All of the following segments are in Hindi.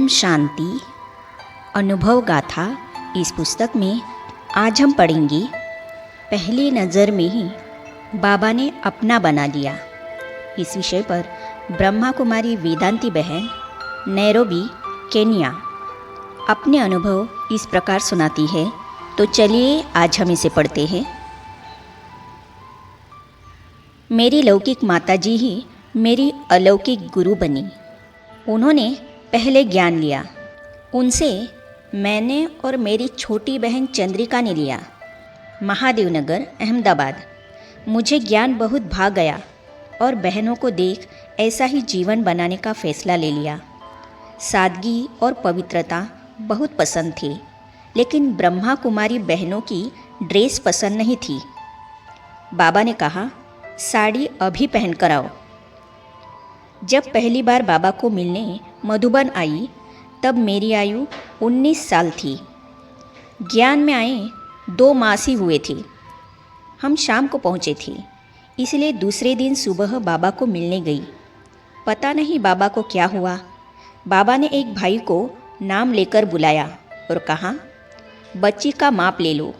ओम शांति अनुभव गाथा। इस पुस्तक में आज हम पढ़ेंगे पहली नज़र में ही बाबा ने अपना बना लिया। इस विषय पर ब्रह्मा कुमारी वेदांती बहन नैरोबी केन्या अपने अनुभव इस प्रकार सुनाती है। तो चलिए आज हम इसे पढ़ते हैं। मेरी लौकिक माताजी ही मेरी अलौकिक गुरु बनी। उन्होंने पहले ज्ञान लिया, उनसे मैंने और मेरी छोटी बहन चंद्रिका ने लिया। महादेव नगर अहमदाबाद। मुझे ज्ञान बहुत भा गया और बहनों को देख ऐसा ही जीवन बनाने का फैसला ले लिया। सादगी और पवित्रता बहुत पसंद थी, लेकिन ब्रह्मा कुमारी बहनों की ड्रेस पसंद नहीं थी। बाबा ने कहा, साड़ी अभी पहन कर आओ। जब पहली बार बाबा को मिलने मधुबन आई तब मेरी आयु 19 साल थी। ज्ञान में आए 2 मास ही हुए थे। हम शाम को पहुँचे थे, इसलिए दूसरे दिन सुबह बाबा को मिलने गई। पता नहीं बाबा को क्या हुआ। बाबा ने एक भाई को नाम लेकर बुलाया और कहा, बच्ची का माप ले लो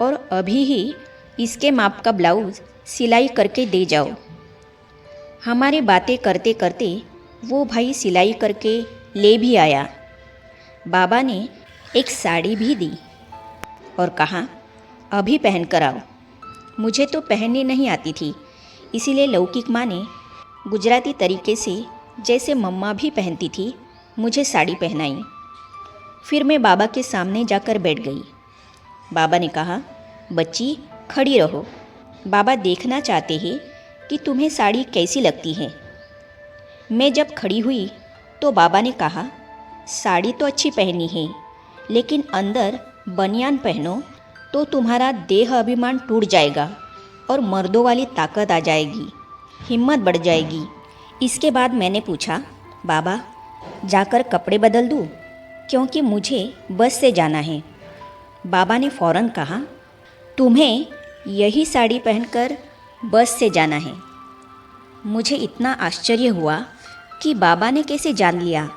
और अभी ही इसके माप का ब्लाउज़ सिलाई करके दे जाओ। हमारी बातें करते करते वो भाई सिलाई करके ले भी आया। बाबा ने एक साड़ी भी दी और कहा, अभी पहन कर आओ। मुझे तो पहननी नहीं आती थी, इसीलिए लौकिक माँ ने गुजराती तरीके से जैसे मम्मा भी पहनती थी मुझे साड़ी पहनाई। फिर मैं बाबा के सामने जाकर बैठ गई। बाबा ने कहा, बच्ची खड़ी रहो, बाबा देखना चाहते हैं कि तुम्हें साड़ी कैसी लगती है। मैं जब खड़ी हुई तो बाबा ने कहा, साड़ी तो अच्छी पहनी है, लेकिन अंदर बनियान पहनो तो तुम्हारा देह अभिमान टूट जाएगा और मर्दों वाली ताकत आ जाएगी, हिम्मत बढ़ जाएगी। इसके बाद मैंने पूछा, बाबा जाकर कपड़े बदल दूँ, क्योंकि मुझे बस से जाना है। बाबा ने फ़ौरन कहा, तुम्हें यही साड़ी पहनकर बस से जाना है। मुझे इतना आश्चर्य हुआ कि बाबा ने कैसे जान लिया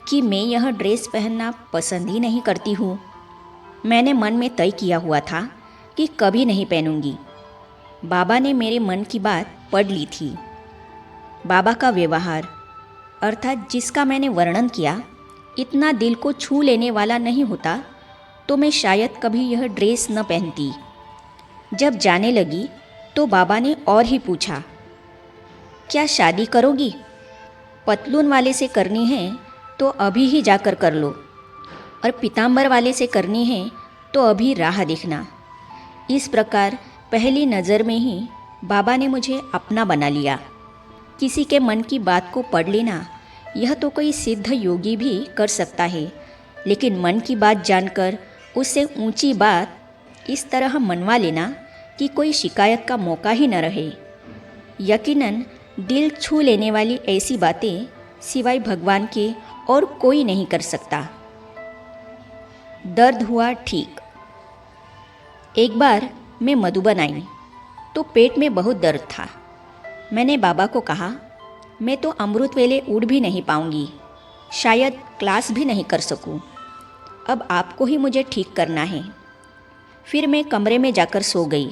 कि मैं यह ड्रेस पहनना पसंद ही नहीं करती हूँ। मैंने मन में तय किया हुआ था कि कभी नहीं पहनूंगी। बाबा ने मेरे मन की बात पढ़ ली थी। बाबा का व्यवहार अर्थात जिसका मैंने वर्णन किया इतना दिल को छू लेने वाला नहीं होता तो मैं शायद कभी यह ड्रेस न पहनती। जब जाने लगी तो बाबा ने और ही पूछा, क्या शादी करोगी? पतलून वाले से करनी है तो अभी ही जाकर कर लो, और पीताम्बर वाले से करनी है तो अभी राह देखना। इस प्रकार पहली नज़र में ही बाबा ने मुझे अपना बना लिया। किसी के मन की बात को पढ़ लेना यह तो कोई सिद्ध योगी भी कर सकता है, लेकिन मन की बात जानकर उससे ऊंची बात इस तरह मनवा लेना कि कोई शिकायत का मौका ही न रहे। यकीनन दिल छू लेने वाली ऐसी बातें सिवाय भगवान के और कोई नहीं कर सकता। दर्द हुआ ठीक। एक बार मैं मधुबन आई तो पेट में बहुत दर्द था। मैंने बाबा को कहा, मैं तो अमृत वेले उठ भी नहीं पाऊंगी, शायद क्लास भी नहीं कर सकूं। अब आपको ही मुझे ठीक करना है। फिर मैं कमरे में जाकर सो गई।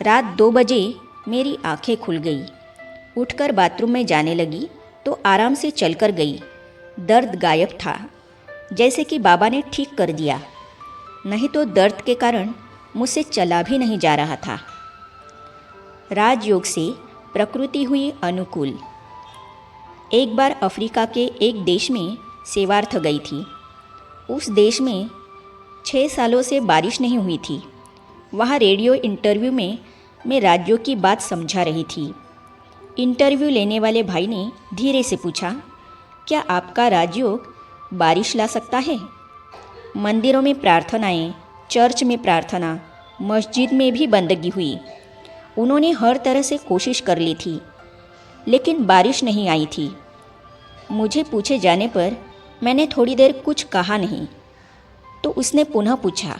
रात 2 बजे मेरी आंखें खुल गई। उठकर बाथरूम में जाने लगी तो आराम से चलकर गई। दर्द गायब था, जैसे कि बाबा ने ठीक कर दिया, नहीं तो दर्द के कारण मुझसे चला भी नहीं जा रहा था। राजयोग से प्रकृति हुई अनुकूल। एक बार अफ्रीका के एक देश में सेवार्थ गई थी। उस देश में 6 सालों से बारिश नहीं हुई थी। वहाँ रेडियो इंटरव्यू में मैं राज्यों की बात समझा रही थी। इंटरव्यू लेने वाले भाई ने धीरे से पूछा, क्या आपका राजयोग बारिश ला सकता है? मंदिरों में प्रार्थनाएं, चर्च में प्रार्थना, मस्जिद में भी बंदगी हुई। उन्होंने हर तरह से कोशिश कर ली थी, लेकिन बारिश नहीं आई थी। मुझे पूछे जाने पर मैंने थोड़ी देर कुछ कहा नहीं, तो उसने पुनः पूछा,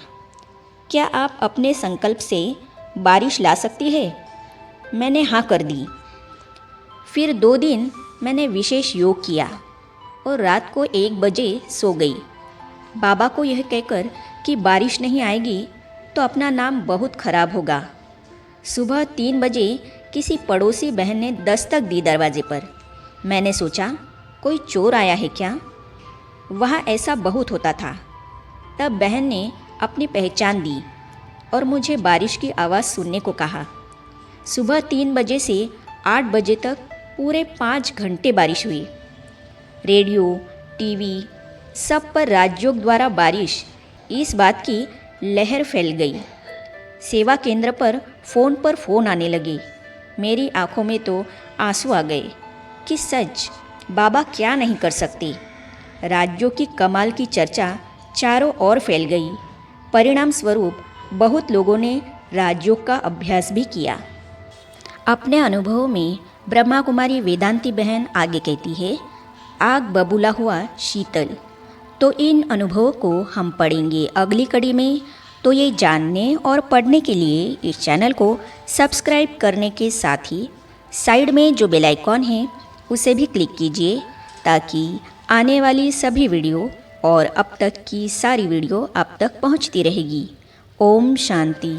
क्या आप अपने संकल्प से बारिश ला सकती है? मैंने हाँ कर दी। फिर 2 दिन मैंने विशेष योग किया। और रात को 1 बजे सो गई। बाबा को यह कहकर कि बारिश नहीं आएगी तो अपना नाम बहुत खराब होगा। सुबह 3 बजे किसी पड़ोसी बहन ने दस्तक दी दरवाजे पर। मैंने सोचा कोई चोर आया है क्या? वहाँ ऐसा बहुत होता था। तब बहन ने अपनी पहचान दी और मुझे बारिश की आवाज़ सुनने को कहा। सुबह 3 बजे से 8 बजे तक पूरे 5 घंटे बारिश हुई। रेडियो, टीवी सब पर राजयोग द्वारा बारिश, इस बात की लहर फैल गई। सेवा केंद्र पर फ़ोन आने लगे। मेरी आंखों में तो आंसू आ गए कि सच बाबा क्या नहीं कर सकते। राजयोग की कमाल की चर्चा चारों ओर फैल गई। परिणाम स्वरूप बहुत लोगों ने राजयोग का अभ्यास भी किया। अपने अनुभवों में ब्रह्मा कुमारी वेदांती बहन आगे कहती है, आग बबूला हुआ शीतल। तो इन अनुभवों को हम पढ़ेंगे अगली कड़ी में। तो ये जानने और पढ़ने के लिए इस चैनल को सब्सक्राइब करने के साथ ही साइड में जो बेल आइकॉन है उसे भी क्लिक कीजिए, ताकि आने वाली सभी वीडियो और अब तक की सारी वीडियो आप तक पहुंचती रहेगी। ओम शांति।